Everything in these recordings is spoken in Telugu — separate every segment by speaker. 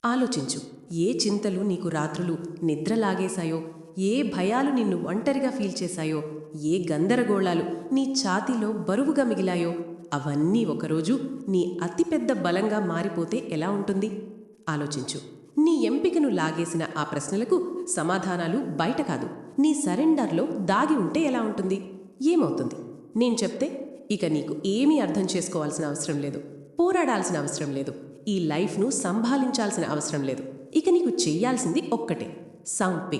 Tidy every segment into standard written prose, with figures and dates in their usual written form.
Speaker 1: ఆలోచించు. ఏ చింతలు నీకు రాత్రులు నిద్రలాగేశాయో, ఏ భయాలు నిన్ను ఒంటరిగా ఫీల్ చేశాయో, ఏ గందరగోళాలు నీ ఛాతీలో బరువుగా మిగిలాయో, అవన్నీ ఒకరోజు నీ అతిపెద్ద బలంగా మారిపోతే ఎలా ఉంటుంది? ఆలోచించు. నీ ఎంపికను లాగేసిన ఆ ప్రశ్నలకు సమాధానాలు బయట కాదు, నీ సరెండర్లో దాగి ఉంటే ఎలా ఉంటుంది? ఏమవుతుంది? నేను చెప్తే ఇక నీకు ఏమీ అర్థం చేసుకోవాల్సిన అవసరం లేదు, పోరాడాల్సిన అవసరం లేదు, ఈ లైఫ్ను సంభాలించాల్సిన అవసరం లేదు. ఇక నీకు చెయ్యాల్సింది ఒక్కటే, సంపే.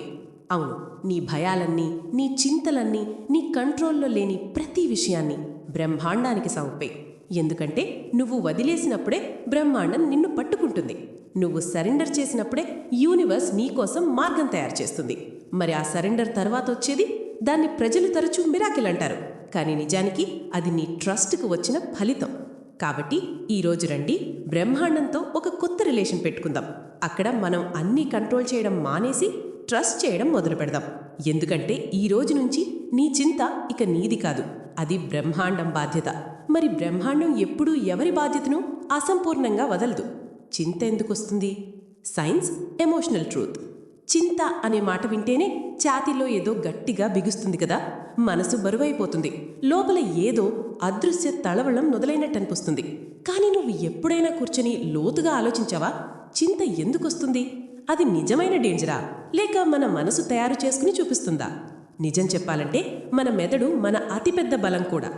Speaker 1: అవును, నీ భయాలన్నీ, నీ చింతలన్నీ, నీ కంట్రోల్లో లేని ప్రతి విషయాన్ని బ్రహ్మాండానికి సంపే. ఎందుకంటే నువ్వు వదిలేసినప్పుడే బ్రహ్మాండం నిన్ను పట్టుకుంటుంది. నువ్వు సరెండర్ చేసినప్పుడే యూనివర్స్ నీకోసం మార్గం తయారు చేస్తుంది. మరి ఆ సరెండర్ తర్వాత వచ్చేది దాన్ని ప్రజలు తరచూ మిరాకిల్ అంటారు, కానీ నిజానికి అది నీ ట్రస్ట్కు వచ్చిన ఫలితం. కాబట్టి ఈరోజు రండి, బ్రహ్మాండంతో ఒక కొత్త రిలేషన్ పెట్టుకుందాం. అక్కడ మనం అన్నీ కంట్రోల్ చేయడం మానేసి ట్రస్ట్ చేయడం మొదలు పెడదాం. ఎందుకంటే ఈ రోజు నుంచి నీ చింత ఇక నీది కాదు, అది బ్రహ్మాండం బాధ్యత. మరి బ్రహ్మాండం ఎప్పుడూ ఎవరి బాధ్యతను అసంపూర్ణంగా వదలదు. చింత ఎందుకు వస్తుంది? Science, emotional truth. చింత అనే మాట వింటేనే ఛాతీలో ఏదో గట్టిగా బిగుస్తుంది కదా, మనసు బరువైపోతుంది, లోపల ఏదో అదృశ్య తళవళం మొదలైనట్టు అనిపిస్తుంది. కానీ నువ్వు ఎప్పుడైనా కూర్చొని లోతుగా ఆలోచించావా? చింత ఎందుకొస్తుంది? అది నిజమైన డేంజరా, లేక మన మనసు తయారు చేసుకుని చూపిస్తుందా? నిజం చెప్పాలంటే మన మెదడు మన అతిపెద్ద బలం కూడా.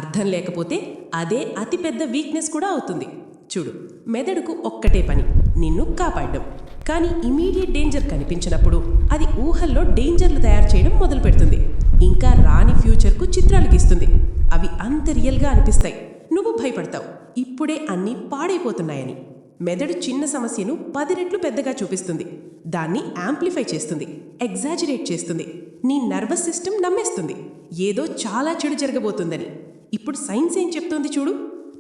Speaker 1: అర్థం లేకపోతే అదే అతిపెద్ద వీక్నెస్ కూడా అవుతుంది. చూడు, మెదడుకు ఒక్కటే పని, నిన్ను కాపాడడం. కానీ ఇమీడియట్ డేంజర్ కనిపించినప్పుడు అది ఊహల్లో డేంజర్లు తయారు చేయడం మొదలు పెడుతుంది. ఇంకా రాని ఫ్యూచర్కు చిత్రాలు గీస్తుంది. అవి అంత రియల్గా అనిపిస్తాయి. నువ్వు భయపడతావు, ఇప్పుడే అన్నీ పాడైపోతున్నాయని. మెదడు చిన్న సమస్యను 10 రెట్లు పెద్దగా చూపిస్తుంది, దాన్ని యాంప్లిఫై చేస్తుంది, ఎగ్జాజరేట్ చేస్తుంది. నీ నర్వస్ సిస్టమ్ నమ్మేస్తుంది ఏదో చాలా చెడు జరగబోతుందని. ఇప్పుడు సైన్స్ ఏం చెప్తోంది చూడు.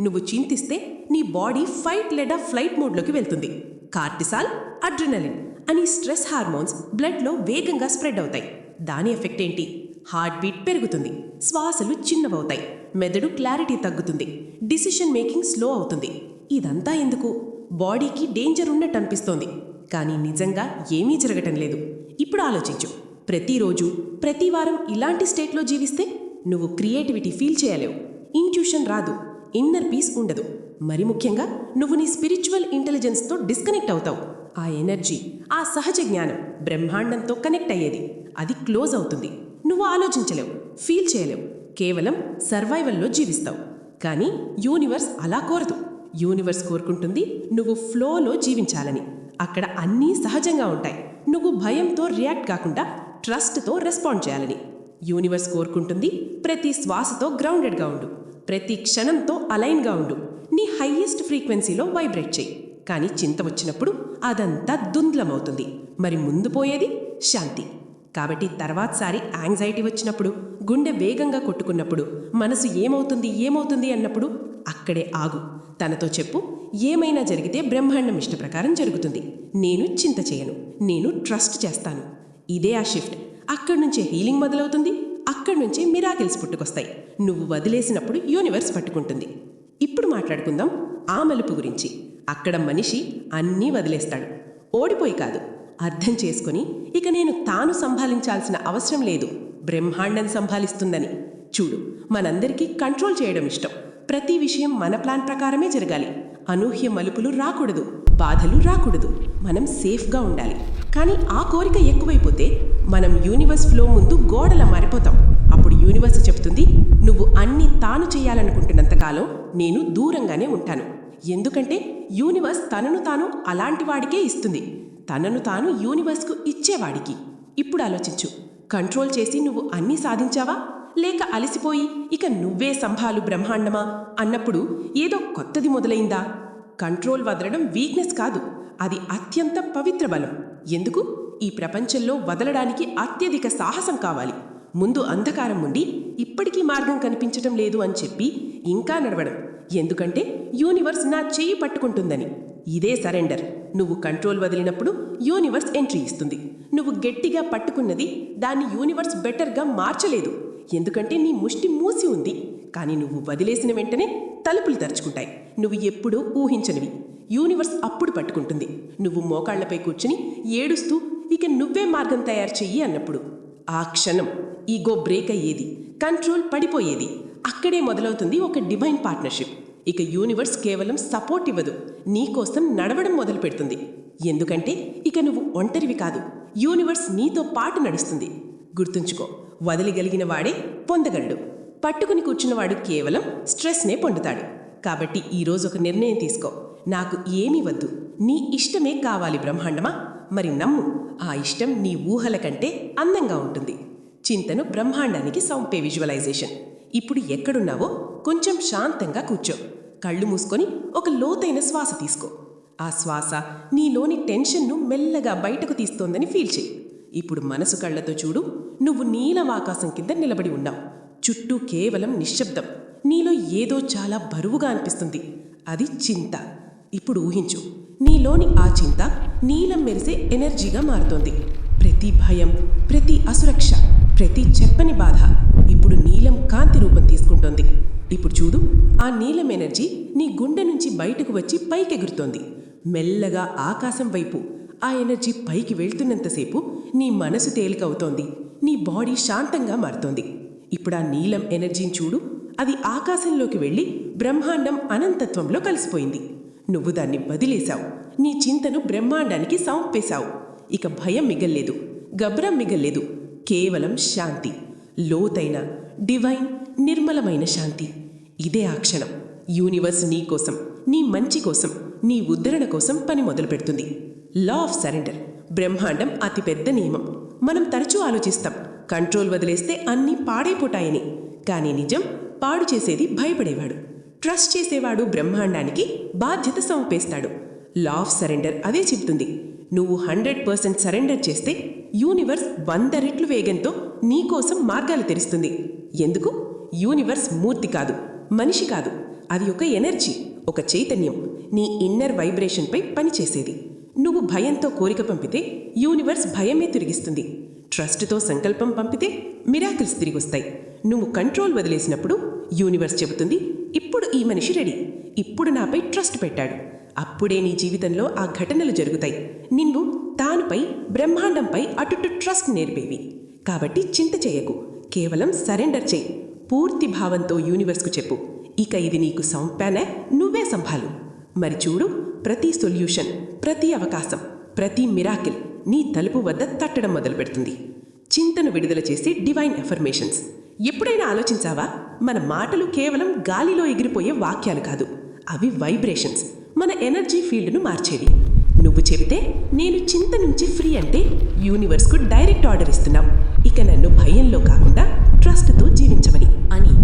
Speaker 1: నువ్వు చింతిస్తే నీ బాడీ ఫైట్ లేదా ఫ్లైట్ మోడ్లోకి వెళ్తుంది. కార్టిసాల్, అడ్రినలిన్ అని స్ట్రెస్ హార్మోన్స్ బ్లడ్లో వేగంగా స్ప్రెడ్ అవుతాయి. దాని ఎఫెక్ట్ ఏంటి? హార్ట్ బీట్ పెరుగుతుంది, శ్వాసలు చిన్నవవుతాయి, మెదడు క్లారిటీ తగ్గుతుంది, డిసిషన్ మేకింగ్ స్లో అవుతుంది. ఇదంతా ఎందుకు? బాడీకి డేంజర్ ఉన్నట్టు అనిపిస్తోంది, కానీ నిజంగా ఏమీ జరగటం లేదు. ఇప్పుడు ఆలోచించు. ప్రతిరోజు, ప్రతి వారం ఇలాంటి స్టేట్లో జీవిస్తే నువ్వు క్రియేటివిటీ ఫీల్ చేయలేవు, ఇంట్యూషన్ రాదు, ఇన్నర్ పీస్ ఉండదు. మరి ముఖ్యంగా నువ్వు నీ స్పిరిచువల్ ఇంటెలిజెన్స్తో డిస్కనెక్ట్ అవుతావు. ఆ ఎనర్జీ, ఆ సహజ జ్ఞానం బ్రహ్మాండంతో కనెక్ట్ అయ్యేది, అది క్లోజ్ అవుతుంది. నువ్వు ఆలోచించలేవు, ఫీల్ చేయలేవు, కేవలం సర్వైవల్లో జీవిస్తావు. కానీ యూనివర్స్ అలా కోరదు. యూనివర్స్ కోరుకుంటుంది నువ్వు ఫ్లోలో జీవించాలని. అక్కడ అన్నీ సహజంగా ఉంటాయి. నువ్వు భయంతో రియాక్ట్ కాకుండా ట్రస్ట్తో రెస్పాండ్ చేయాలని. యూనివర్స్ కోరుకుంటుంది ప్రతి శ్వాసతో గ్రౌండెడ్గా ఉండు, ప్రతి క్షణంతో అలైన్గా ఉండు, నీ హైయెస్ట్ ఫ్రీక్వెన్సీలో వైబ్రేట్ చేయి. కానీ చింత వచ్చినప్పుడు అదంతా దుంద్లమవుతుంది. మరి ముందు పోయేది శాంతి. కాబట్టి తర్వాతసారి యాంగ్జైటీ వచ్చినప్పుడు, గుండె వేగంగా కొట్టుకున్నప్పుడు, మనసు ఏమవుతుంది అన్నప్పుడు అక్కడే ఆగు. తనతో చెప్పు, ఏమైనా జరిగితే బ్రహ్మాండం ఇష్ట ప్రకారం జరుగుతుంది. నేను చింత చేయను, నేను ట్రస్ట్ చేస్తాను. ఇదే ఆ షిఫ్ట్. అక్కడి నుంచే హీలింగ్ మొదలవుతుంది, అక్కడి నుంచే మిరాకిల్స్ పుట్టుకొస్తాయి. నువ్వు వదిలేసినప్పుడు యూనివర్స్ పట్టుకుంటుంది. ఇప్పుడు మాట్లాడుకుందాం ఆ మలుపు గురించి. అక్కడ మనిషి అన్నీ వదిలేస్తాడు, ఓడిపోయి కాదు, అర్థం చేసుకొని ఇక నేను తాను సంభాలించాల్సిన అవసరం లేదు, బ్రహ్మాండం సంభాలిస్తుందని. చూడు, మనందరికీ కంట్రోల్ చేయడం ఇష్టం. ప్రతి విషయం మన ప్లాన్ ప్రకారమే జరగాలి. అనూహ్య మలుపులు రాకూడదు, బాధలు రాకూడదు, మనం సేఫ్గా ఉండాలి. కానీ ఆ కోరిక ఎక్కువైపోతే మనం యూనివర్స్ ఫ్లో ముందు గోడలా మారిపోతాం. అప్పుడు యూనివర్స్ చెప్తుంది, నువ్వు అన్నీ తాను చేయాలనుకుంటున్నంతకాలం నేను దూరంగానే ఉంటాను. ఎందుకంటే యూనివర్స్ తనను తాను అలాంటి వాడికే ఇస్తుంది, తనను తాను యూనివర్స్కు ఇచ్చేవాడికి. ఇప్పుడు ఆలోచించు, కంట్రోల్ చేసి నువ్వు అన్నీ సాధించావా, లేక అలసిపోయి ఇక నువ్వే సంభాలు బ్రహ్మాండమా అన్నప్పుడు ఏదో కొత్తది మొదలైందా? కంట్రోల్ వదలడం వీక్నెస్ కాదు, అది అత్యంత పవిత్ర బలం. ఎందుకు? ఈ ప్రపంచంలో వదలడానికి అత్యధిక సాహసం కావాలి. ముందు అంధకారం ఉండి ఇప్పటికీ మార్గం కనిపించటం లేదు అని చెప్పి ఇంకా నడవడం. ఎందుకంటే యూనివర్స్ నా చెయ్యి పట్టుకుంటుందని. ఇదే సరెండర్. నువ్వు కంట్రోల్ వదిలినప్పుడు యూనివర్స్ ఎంట్రీ ఇస్తుంది. నువ్వు గట్టిగా పట్టుకున్నది దాన్ని యూనివర్స్ బెటర్గా మార్చలేదు, ఎందుకంటే నీ ముష్టి మూసి ఉంది. కానీ నువ్వు వదిలేసిన వెంటనే తలుపులు తెరుచుకుంటాయి, నువ్వు ఎప్పుడూ ఊహించనివి. యూనివర్స్ అప్పుడు పట్టుకుంటుంది. నువ్వు మోకాళ్లపై కూర్చుని ఏడుస్తూ ఇక నువ్వే మార్గం తయారు చెయ్యి అన్నప్పుడు. ఆ క్షణం ఈగో బ్రేక్ అయ్యేది, కంట్రోల్ పడిపోయేది. అక్కడే మొదలవుతుంది ఒక డివైన్ పార్ట్నర్షిప్. ఇక యూనివర్స్ కేవలం సపోర్ట్ ఇవ్వదు, నీకోసం నడవడం మొదలు పెడుతుంది. ఎందుకంటే ఇక నువ్వు ఒంటరివి కాదు, యూనివర్స్ నీతో పాటు నడుస్తుంది. గుర్తుంచుకో, వదిలిగలిగిన వాడే పొందగలడు. పట్టుకుని కూర్చున్నవాడు కేవలం స్ట్రెస్నే పొందుతాడు. కాబట్టి ఈరోజు ఒక నిర్ణయం తీసుకో. నాకు ఏమీ వద్దు, నీ ఇష్టమే కావాలి బ్రహ్మాండమా. మరి నమ్ము, ఆ ఇష్టం నీ ఊహల కంటే అందంగా ఉంటుంది. చింతను బ్రహ్మాండానికి సంపే విజువలైజేషన్. ఇప్పుడు ఎక్కడున్నావో కొంచెం శాంతంగా కూర్చో. కళ్ళు మూసుకొని ఒక లోతైన శ్వాస తీసుకో. ఆ శ్వాస నీలోని టెన్షన్ను మెల్లగా బయటకు తీస్తోందని ఫీల్ చేయి. ఇప్పుడు మనసు కళ్లతో చూడు. నువ్వు నీలవాకాశం కింద నిలబడి ఉన్నావు. చుట్టూ కేవలం నిశ్శబ్దం. నీలో ఏదో చాలా బరువుగా అనిపిస్తుంది. అది చింత. ఇప్పుడు ఊహించు, నీలోని ఆ చింత నీలం మెరిసే ఎనర్జీగా మారుతోంది. ప్రతి భయం, ప్రతి అసురక్ష, ప్రతి చెప్పని బాధ ఇప్పుడు నీలం కాంతి రూపం తీసుకుంటోంది. ఇప్పుడు చూడు, ఆ నీలం ఎనర్జీ నీ గుండె నుంచి బయటకు వచ్చి పైకెగురుతోంది. మెల్లగా ఆకాశం వైపు. ఆ ఎనర్జీ పైకి వెళ్తున్నంతసేపు నీ మనసు తేలికవుతోంది, నీ బాడీ శాంతంగా మారుతోంది. ఇప్పుడు ఆ నీలం ఎనర్జీని చూడు. అది ఆకాశంలోకి వెళ్ళి బ్రహ్మాండం అనంతత్వంలో కలిసిపోయింది. నువ్వు దాన్ని వదిలేశావు. నీ చింతను బ్రహ్మాండానికి సంపేశావు. ఇక భయం మిగల్లేదు, గభ్రం మిగల్లేదు. కేవలం శాంతి, లోతైన డివైన్ నిర్మలమైన శాంతి. ఇదే ఆ క్షణం. యూనివర్స్ నీ కోసం, నీ మంచి కోసం, నీ ఉద్ధరణ కోసం పని మొదలు పెడుతుంది. లా ఆఫ్ సరెండర్, బ్రహ్మాండం అతిపెద్ద నియమం. మనం తరచూ ఆలోచిస్తాం, కంట్రోల్ వదిలేస్తే అన్నీ పాడైపోతాయని. కానీ నిజం, పాడు చేసేది భయపడేవాడు. ట్రస్ట్ చేసేవాడు బ్రహ్మాండానికి బాధ్యత సంపేస్తాడు. లా ఆఫ్ సరెండర్ అదే చెప్తుంది. నువ్వు 100% సరెండర్ చేస్తే యూనివర్స్ 100 రెట్లు వేగంతో నీకోసం మార్గాలు తెరుస్తుంది. ఎందుకు? యూనివర్స్ మూర్తి కాదు, మనిషి కాదు. అది ఒక ఎనర్జీ, ఒక చైతన్యం, నీ ఇన్నర్ వైబ్రేషన్పై పనిచేసేది. నువ్వు భయంతో కోరిక పంపితే యూనివర్స్ భయమే తిరిగిస్తుంది. ట్రస్ట్తో సంకల్పం పంపితే మిరాకిల్స్ తిరిగొస్తాయి. నువ్వు కంట్రోల్ వదిలేసినప్పుడు యూనివర్స్ చెబుతుంది, ఇప్పుడు ఈ మనిషి రెడీ, ఇప్పుడు నాపై ట్రస్ట్ పెట్టాడు. అప్పుడే నీ జీవితంలో ఆ ఘటనలు జరుగుతాయి. నిన్ను తానుపై, బ్రహ్మాండంపై అటుటు ట్రస్ట్ నేర్పేవి. కాబట్టి చింత చేయకు, కేవలం సరెండర్ చేయి. పూర్తి భావంతో యూనివర్స్కు చెప్పు, ఇక ఇది నీకు సంపానే, నువ్వే సంభాలు. మరి చూడు, ప్రతి సొల్యూషన్, ప్రతి అవకాశం, ప్రతి మిరాకిల్ నీ తలుపు వద్ద తట్టడం మొదలు పెడుతుంది. చింతను విడుదల చేసే డివైన్ ఎఫర్మేషన్స్. ఎప్పుడైనా ఆలోచించావా? మన మాటలు కేవలం గాలిలో ఎగిరిపోయే వాక్యాలు కాదు, అవి వైబ్రేషన్స్, మన ఎనర్జీ ఫీల్డ్ను మార్చేవి. నువ్వు చెబితే నేను చింత నుంచి ఫ్రీ అంటే యూనివర్స్కు డైరెక్ట్ ఆర్డర్ ఇస్తున్నావు, ఇక నన్ను భయంలో కాకుండా ట్రస్ట్తో జీవించమని
Speaker 2: అని.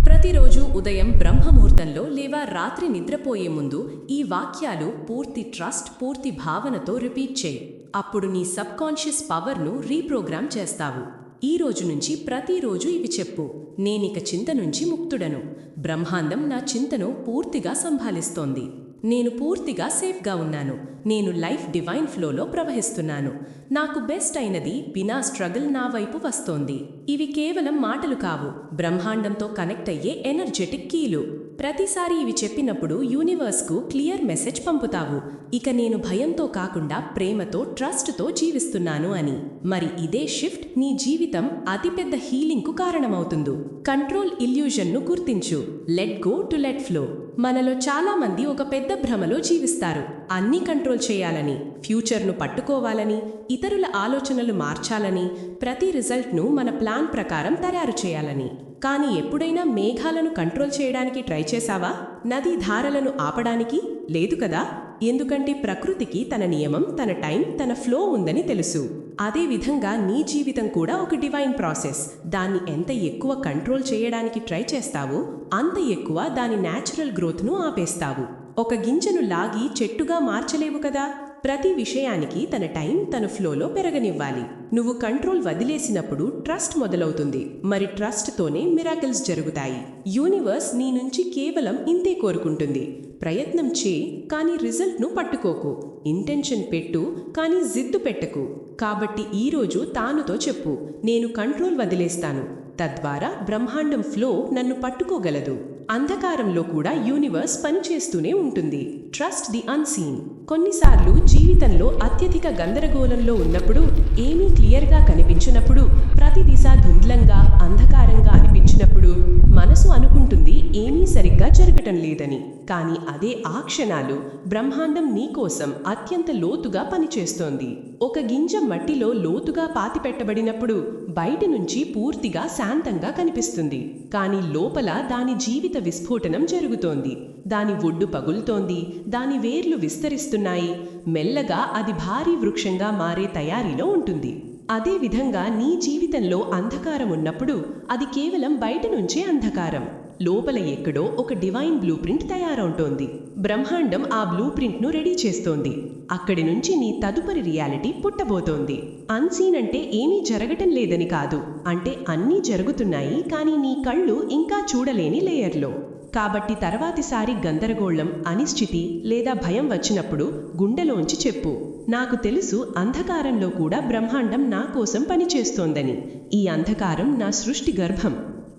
Speaker 2: ప్రతిరోజు ఉదయం బ్రహ్మముహూర్తంలో లేవా రాత్రి నిద్రపోయే ముందు ఈ వాక్యాలు పూర్తి ట్రస్ట్, పూర్తి భావనతో రిపీట్ చేయి. అప్పుడు నీ సబ్కాన్షియస్ పవర్ను రీప్రోగ్రామ్ చేస్తావు. ఈ రోజు నుంచి ప్రతిరోజు ఇవి చెప్పు. నేనిక చింత నుంచి ముక్తుడను. బ్రహ్మాండం నా చింతను పూర్తిగా సంభాలిస్తోంది. నేను పూర్తిగా సేఫ్గా ఉన్నాను. నేను లైఫ్ డివైన్ ఫ్లోలో ప్రవహిస్తున్నాను. నాకు బెస్ట్ అయినది బినా స్ట్రగుల్ నా వైపు వస్తోంది. ఇవి కేవలం మాటలు కావు, బ్రహ్మాండంతో కనెక్ట్ అయ్యే ఎనర్జెటిక్ కీలు. ప్రతిసారి ఇవి చెప్పినప్పుడు యూనివర్స్కు క్లియర్ మెసేజ్ పంపుతావు, ఇక నేను భయంతో కాకుండా ప్రేమతో, ట్రస్ట్తో జీవిస్తున్నాను అని. మరి ఇదే షిఫ్ట్ నీ జీవితం అతిపెద్ద హీలింగ్కు కారణమవుతుంది. కంట్రోల్ ఇల్యూజన్ను గుర్తించు. Let go to let flow. మనలో చాలా మంది ఒక పెద్ద భ్రమలో జీవిస్తారు. అన్నీ కంట్రోల్ చేయాలని, ఫ్యూచర్ను పట్టుకోవాలని, ఇతరుల ఆలోచనలు మార్చాలని, ప్రతి రిజల్ట్ను మన ప్లాన్ ప్రకారం తయారు చేయాలని. కానీ ఎప్పుడైనా మేఘాలను కంట్రోల్ చేయడానికి ట్రై చేశావా? నదీ ధారలను ఆపడానికి? లేదు కదా. ఎందుకంటే ప్రకృతికి తన నియమం, తన టైం, తన ఫ్లో ఉందని తెలుసు. అదేవిధంగా నీ జీవితం కూడా ఒక డివైన్ ప్రాసెస్. దాన్ని ఎంత ఎక్కువ కంట్రోల్ చేయడానికి ట్రై చేస్తావో అంత ఎక్కువ దాని న్యాచురల్ గ్రోత్ను ఆపేస్తావు. ఒక గింజను లాగి చెట్టుగా మార్చలేవు కదా. ప్రతి విషయానికి తన టైం, తన ఫ్లోలో పెరగనివ్వాలి. నువ్వు కంట్రోల్ వదిలేసినప్పుడు ట్రస్ట్ మొదలవుతుంది. మరి ట్రస్ట్తోనే మిరాకిల్స్ జరుగుతాయి. యూనివర్స్ నీ నుంచి కేవలం ఇంతే కోరుకుంటుంది. ప్రయత్నం చేయి, కానీ రిజల్ట్ను పట్టుకోకు. ఇంటెన్షన్ పెట్టు, కానీ జిద్దు పెట్టకు. కాబట్టి ఈరోజు తానుతో చెప్పు, నేను కంట్రోల్ వదిలేస్తాను. తద్వారా బ్రహ్మాండం ఫ్లో నన్ను పట్టుకోగలదు. అంధకారంలో కూడా యూనివర్స్ పనిచేస్తూనే ఉంటుంది. Trust the unseen. కొన్నిసార్లు జీవితంలో అత్యధిక గందరగోళంలో ఉన్నప్పుడు, ఏమీ క్లియర్గా కనిపించినప్పుడు, ప్రతి దిశ ధుంద్లంగా అంధకారంగా అనిపించినప్పుడు మనసు అనుకుంటుంది ఏమీ సరిగ్గా జరగటం లేదని. కానీ అదే ఆ క్షణాలు బ్రహ్మాండం నీకోసం అత్యంత లోతుగా పనిచేస్తోంది. ఒక గింజ మట్టిలో లోతుగా పాతిపెట్టబడినప్పుడు బయటి నుంచి పూర్తిగా శాంతంగా కనిపిస్తుంది. కానీ లోపల దాని జీవిత విస్ఫోటనం జరుగుతోంది. దాని ఒడ్డు పగులుతోంది, దాని వేర్లు విస్తరిస్తున్నాయి. మెల్లగా అది భారీ వృక్షంగా మారే తయారీలో ఉంటుంది. అదేవిధంగా నీ జీవితంలో అంధకారం ఉన్నప్పుడు అది కేవలం బయట నుంచే అంధకారం. లోపల ఎక్కడో ఒక డివైన్ బ్లూ ప్రింట్ తయారవుతోంది. బ్రహ్మాండం ఆ బ్లూ ప్రింట్ను రెడీ చేస్తోంది. అక్కడి నుంచి నీ తదుపరి రియాలిటీ పుట్టబోతోంది. అన్సీన్ అంటే ఏమీ జరగటం లేదని కాదు, అంటే అన్నీ జరుగుతున్నాయి, కానీ నీ కళ్ళు ఇంకా చూడలేని లేయర్లో. కాబట్టి తర్వాతిసారి గందరగోళం, అనిశ్చితి లేదా భయం వచ్చినప్పుడు గుండెలోంచి చెప్పు, నాకు తెలుసు అంధకారంలో కూడా బ్రహ్మాండం నా కోసం పనిచేస్తోందని. ఈ అంధకారం నా సృష్టి గర్భం.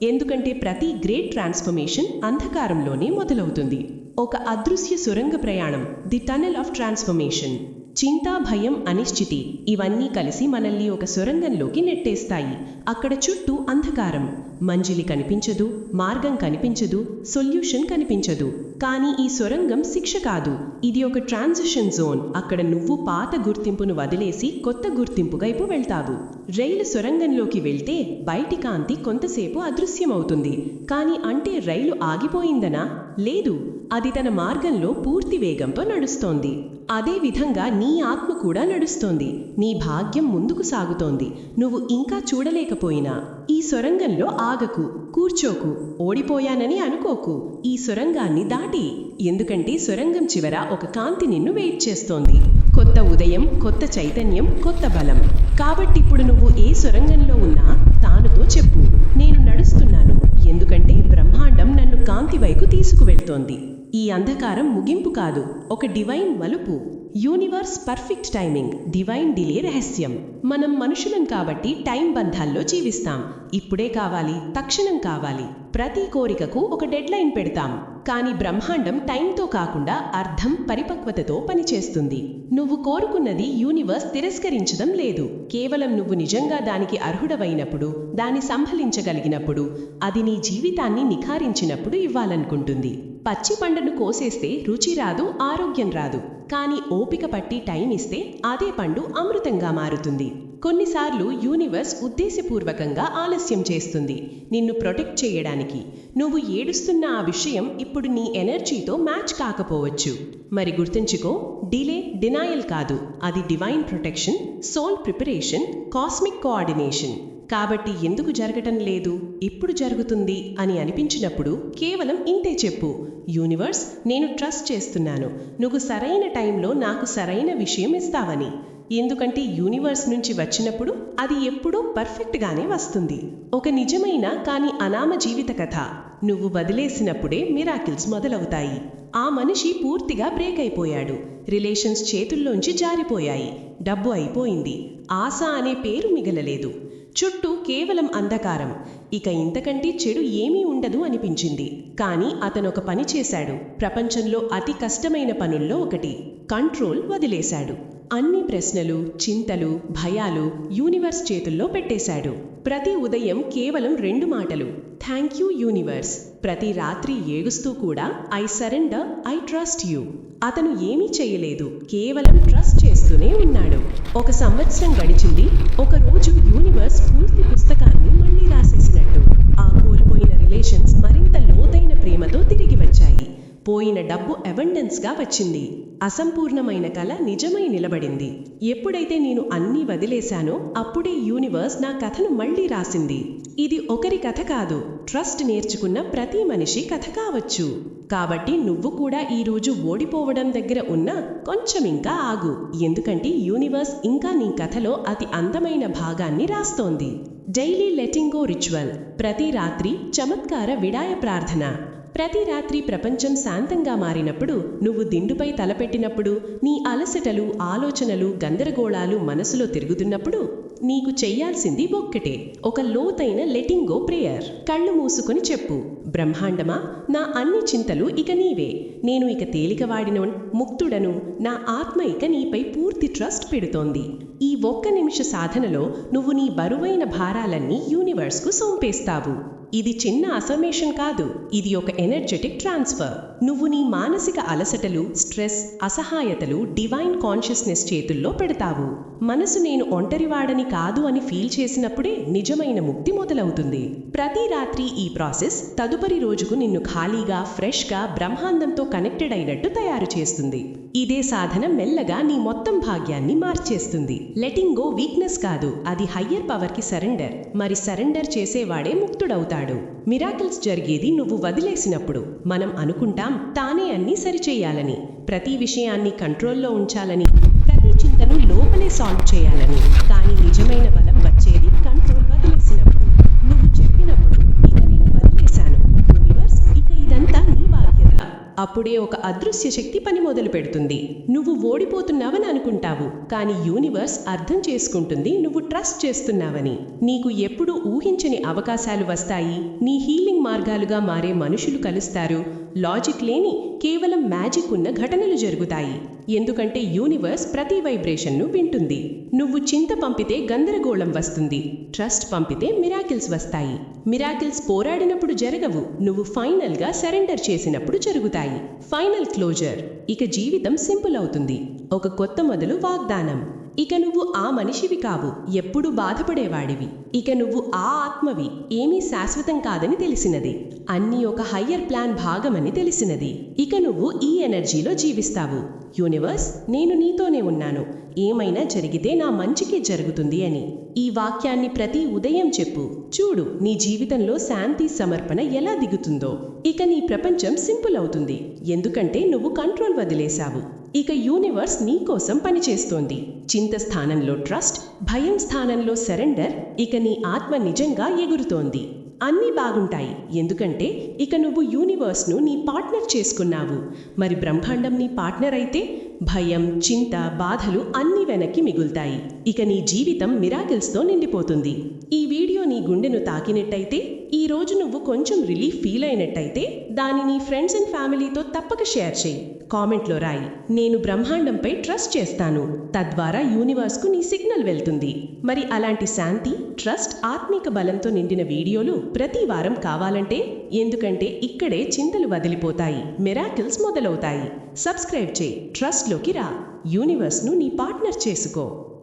Speaker 2: ఎందుకంటే ప్రతి గ్రేట్ ట్రాన్స్ఫర్మేషన్ అంధకారంలోనే మొదలవుతుంది. ఒక అదృశ్య సొరంగ ప్రయాణం, ది టనెల్ ఆఫ్ ట్రాన్స్ఫర్మేషన్. చింత, భయం, అనిశ్చితి ఇవన్నీ కలిసి మనల్ని ఒక సొరంగంలోకి నెట్టేస్తాయి. అక్కడ చుట్టూ అంధకారం. మంజిలి కనిపించదు, మార్గం కనిపించదు, సొల్యూషన్ కనిపించదు. కానీ ఈ సొరంగం శిక్ష కాదు, ఇది ఒక ట్రాన్సిషన్ జోన్. అక్కడ నువ్వు పాత గుర్తింపును వదిలేసి కొత్త గుర్తింపు వైపు వెళ్తావు. రైలు సొరంగంలోకి వెళ్తే బయటి కాంతి కొంతసేపు అదృశ్యమవుతుంది. కానీ అంటే రైలు ఆగిపోయిందనా? లేదు, అది తన మార్గంలో పూర్తి వేగంతో నడుస్తోంది. అదేవిధంగా నీ ఆత్మ కూడా నడుస్తోంది. నీ భాగ్యం ముందుకు సాగుతోంది. నువ్వు ఇంకా చూడలేకపోయినా ఈ సొరంగంలో ఆగకు, కూర్చోకు, ఓడిపోయానని అనుకోకు. ఈ సొరంగాన్ని దాటి, ఎందుకంటే సొరంగం చివర ఒక కాంతి నిన్ను వెయిట్ చేస్తోంది. కొత్త ఉదయం, కొత్త చైతన్యం, కొత్త బలం. కాబట్టి ఇప్పుడు నువ్వు ఏ సొరంగంలో ఉన్నా తానుతో చెప్పు, నేను నడుస్తున్నాను, ఎందుకంటే బ్రహ్మాండం నన్ను కాంతి వైపు తీసుకువెళ్తోంది. ఈ అంధకారం ముగింపు కాదు, ఒక డివైన్ మలుపు. Universe perfect timing, divine delay రహస్యం. మనం మనుషులం కాబట్టి టైం బంధాల్లో జీవిస్తాం. ఇప్పుడే కావాలి, తక్షణం కావాలి. ప్రతి కోరికకు ఒక డెడ్ లైన్ పెడతాం. కానీ బ్రహ్మాండం టైంతో కాకుండా అర్థం, పరిపక్వతతో పనిచేస్తుంది. నువ్వు కోరుకున్నది యూనివర్స్ తిరస్కరించడం లేదు. కేవలం నువ్వు నిజంగా దానికి అర్హుడవైనప్పుడు, దాన్ని సంభలించగలిగినప్పుడు, అది నీ జీవితాన్ని నిఖారించినప్పుడు ఇవ్వాలనుకుంటుంది. పచ్చి పండును కోసేస్తే రుచి రాదు, ఆరోగ్యం రాదు. కానీ ఓపిక పట్టి టైం ఇస్తే అదే పండు అమృతంగా మారుతుంది. కొన్నిసార్లు యూనివర్స్ ఉద్దేశపూర్వకంగా ఆలస్యం చేస్తుంది, నిన్ను ప్రొటెక్ట్ చేయడానికి. నువ్వు ఏడుస్తున్న ఆ విషయం ఇప్పుడు నీ ఎనర్జీతో మ్యాచ్ కాకపోవచ్చు. మరి గుర్తుంచుకో, డిలే డినాయల్ కాదు, అది divine protection, soul preparation, cosmic coordination. కాబట్టి ఎందుకు జరగటం లేదు, ఇప్పుడు జరుగుతుంది అని అనిపించినప్పుడు కేవలం ఇంతే చెప్పు, యూనివర్స్, నేను ట్రస్ట్ చేస్తున్నాను, నువ్వు సరైన టైంలో నాకు సరైన విషయం ఇస్తావని. ఎందుకంటే యూనివర్స్ నుంచి వచ్చినప్పుడు అది ఎప్పుడూ పర్ఫెక్ట్గానే వస్తుంది. ఒక నిజమైన కానీ అనామ జీవిత కథ. నువ్వు వదిలేసినప్పుడే మిరాకిల్స్ మొదలవుతాయి. ఆ మనిషి పూర్తిగా బ్రేక్ అయిపోయాడు, రిలేషన్స్ చేతుల్లోంచి జారిపోయాయి, డబ్బు అయిపోయింది, ఆశ అనే పేరు మిగలలేదు, చుట్టూ కేవలం అంధకారం. ఇక ఇంతకంటే చెడు ఏమీ ఉండదు అనిపించింది. కానీ అతనొక పని చేశాడు, ప్రపంచంలో అతి కష్టమైన పనుల్లో ఒకటి, కంట్రోల్ వదిలేశాడు. అన్ని ప్రశ్నలు, చింతలు, భయాలు యూనివర్స్ చేతుల్లో పెట్టేశాడు. ప్రతి ఉదయం కేవలం 2 మాటలు, థ్యాంక్ యూ యూనివర్స్. ప్రతి రాత్రి ఏడుస్తూ కూడా, I surrender, I trust you. అతను ఏమీ చేయలేదు, కేవలం ట్రస్ట్ చేస్తూనే ఉన్నాడు. 1 సంవత్సరం గడిచింది. ఒక రోజు యూనివర్స్ పూర్తి పుస్తకాన్ని మళ్ళీ రాసేసినట్టు ఆ కోల్పోయిన రిలేషన్స్ మరింత లోతైన ప్రేమతో తిరిగి వచ్చాయి. పోయిన డబ్బు అబండెన్స్గా వచ్చింది. అసంపూర్ణమైన కళ నిజమై నిలబడింది. ఎప్పుడైతే నేను అన్నీ వదిలేశానో అప్పుడే యూనివర్స్ నా కథను మళ్ళీ రాసింది. ఇది ఒకరి కథ కాదు, ట్రస్ట్ నేర్చుకున్న ప్రతి మనిషి కథ కావచ్చు. కాబట్టి నువ్వు కూడా ఈరోజు ఓడిపోవడం దగ్గర ఉన్న కొంచెం ఇంకా ఆగు, ఎందుకంటే యూనివర్స్ ఇంకా నీ కథలో అతి అందమైన భాగాన్ని రాస్తోంది. Daily letting go ritual. ప్రతి రాత్రి చమత్కార విడాయ ప్రార్థన. ప్రతి రాత్రి ప్రపంచం శాంతంగా మారినప్పుడు, నువ్వు దిండుపై తలపెట్టినప్పుడు, నీ అలసటలు, ఆలోచనలు, గందరగోళాలు మనసులో తిరుగుతున్నప్పుడు నీకు చెయ్యాల్సింది ఒక్కటే, ఒక లోతైన లెటింగ్ గో ప్రేయర్. కళ్ళు మూసుకొని చెప్పు,
Speaker 3: బ్రహ్మాండమా, నా అన్ని చింతలు ఇక నీవే. నేను ఇక తేలికవాడిను, ముక్తుడను. నా ఆత్మ ఇక నీపై పూర్తి ట్రస్ట్ పెడుతోంది. ఈ 1 నిమిష సాధనలో నువ్వు నీ బరువైన భారాలన్నీ యూనివర్స్కు సొంపేస్తావు. ఇది చిన్న అఫర్మేషన్ కాదు, ఇది ఒక ఎనర్జెటిక్ ట్రాన్స్ఫర్. నువ్వు నీ మానసిక అలసటలు, స్ట్రెస్, అసహాయతలు డివైన్ కాన్షియస్నెస్ చేతుల్లో పెడతావు. మనసు నేను ఒంటరివాడని కాదు అని ఫీల్ చేసినప్పుడే నిజమైన ముక్తి మొదలవుతుంది. ప్రతి రాత్రి ఈ ప్రాసెస్ తదుపరి రోజుకు నిన్ను ఖాళీగా, ఫ్రెష్గా, బ్రహ్మాండంతో కనెక్టెడ్ అయినట్టు తయారు చేస్తుంది. ఇదే సాధన మెల్లగా నీ మొత్తం భాగ్యాన్ని మార్చేస్తుంది. లెటింగ్ గో వీక్నెస్ కాదు, అది హయ్యర్ పవర్కి సరెండర్. మరి సరెండర్ చేసేవాడే ముక్తుడవుతాడు. మిరాకిల్స్ జరిగేది నువ్వు వదిలేసినప్పుడు. మనం అనుకుంటాం తానే అన్నీ సరిచేయాలని, ప్రతి విషయాన్ని కంట్రోల్లో ఉంచాలని, ప్రతి చింతను లోపలే సాల్వ్ చేయాలని. కానీ నిజమైన బలం వచ్చేది కంట్రోల్ వదిలేసినప్పుడు. నువ్వు చెప్పినప్పుడు ఇక నేను వదిలేశాను యూనివర్స్, ఇక ఇదంతా నీ బాధ్యత. అప్పుడే ఒక అదృశ్య శక్తి పని మొదలు పెడుతుంది. నువ్వు ఓడిపోతున్నావని అనుకుంటావు, కానీ యూనివర్స్ అర్థం చేసుకుంటుంది నువ్వు ట్రస్ట్ చేస్తున్నావని. నీకు ఎప్పుడూ ఊహించని అవకాశాలు వస్తాయి. నీ హీలింగ్ మార్గాలుగా మారే మనుషులు కలుస్తారు. లాజిక్ లేని, కేవలం మ్యాజిక్ ఉన్న ఘటనలు జరుగుతాయి. ఎందుకంటే యూనివర్స్ ప్రతి వైబ్రేషన్ను వింటుంది. నువ్వు చింత పంపితే గందరగోళం వస్తుంది, ట్రస్ట్ పంపితే మిరాకిల్స్ వస్తాయి. మిరాకిల్స్ పోరాడినప్పుడు జరగవు, నువ్వు ఫైనల్గా సరెండర్ చేసినప్పుడు జరుగుతాయి. Final closure. ఇక జీవితం సింపుల్ అవుతుంది. ఒక కొత్త మొదలు వాగ్దానం. ఇక నువ్వు ఆ మనిషివి కావు, ఎప్పుడు బాధపడేవాడివి. ఇక నువ్వు ఆ ఆత్మవి, ఏమీ శాశ్వతం కాదని తెలిసినది. అన్నీ ఒక హయ్యర్ ప్లాన్ భాగమని తెలిసినది. ఇక నువ్వు ఈ ఎనర్జీలో జీవిస్తావు. యూనివర్స్, నేను నీతోనే ఉన్నాను, ఏమైనా జరిగితే నా మంచికే జరుగుతుంది అని. ఈ వాక్యాన్ని ప్రతి ఉదయం చెప్పు. చూడు నీ జీవితంలో శాంతి, సమర్పణ ఎలా దిగుతుందో. ఇక నీ ప్రపంచం సింపుల్ అవుతుంది, ఎందుకంటే నువ్వు కంట్రోల్ వదిలేశావు. ఇక యూనివర్స్ నీ కోసం పనిచేస్తోంది. చింత స్థానంలో ట్రస్ట్, భయం స్థానంలో సరెండర్. ఇక నీ ఆత్మ నిజంగా ఎగురుతోంది. అన్నీ బాగుంటాయి, ఎందుకంటే ఇక నువ్వు యూనివర్స్ను నీ పార్ట్నర్ చేసుకున్నావు. మరి బ్రహ్మాండం నీ పార్ట్నర్ అయితే భయం, చింత, బాధలు అన్నీ వెనక్కి మిగులుతాయి. ఇక నీ జీవితం మిరాకిల్స్తో నిండిపోతుంది. ఈ వీడియో నీ గుండెను తాకినట్టయితే, ఈ రోజు నువ్వు కొంచెం రిలీఫ్ ఫీల్ అయినట్టయితే, దాన్ని నీ ఫ్రెండ్స్ అండ్ ఫ్యామిలీతో తప్పక షేర్ చేయి. కామెంట్లో రాయి, నేను బ్రహ్మాండంపై ట్రస్ట్ చేస్తాను. తద్వారా యూనివర్స్కు నీ సిగ్నల్ వెళ్తుంది. మరి అలాంటి శాంతి, ట్రస్ట్, ఆత్మిక బలంతో నిండిన వీడియోలు ప్రతి వారం కావాలంటే, ఎందుకంటే ఇక్కడే చింతలు వదిలిపోతాయి, మిరాకిల్స్ మొదలవుతాయి. సబ్స్క్రైబ్ చేయి, ట్రస్ట్లోకి రా, యూనివర్స్ను నీ పార్ట్నర్ చేసుకో.